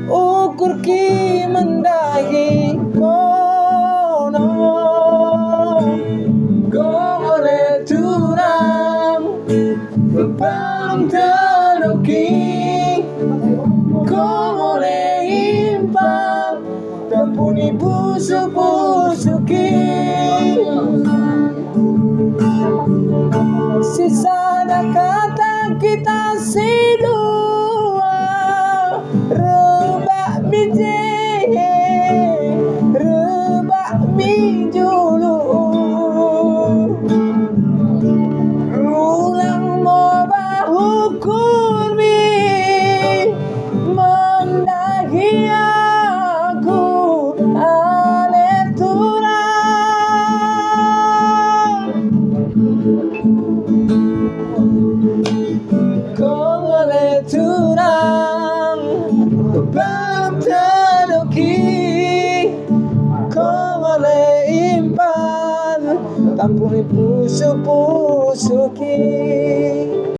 ukur ki mendahi kono gole turang belum teruki gole impang tampuni busu-busuki sisa kata kita si dua rebak biji rebak bijulu ulang mau bahukur mi mendahi aku ale turang gole turang belum teruki gole impan tampuni pusu-pusuki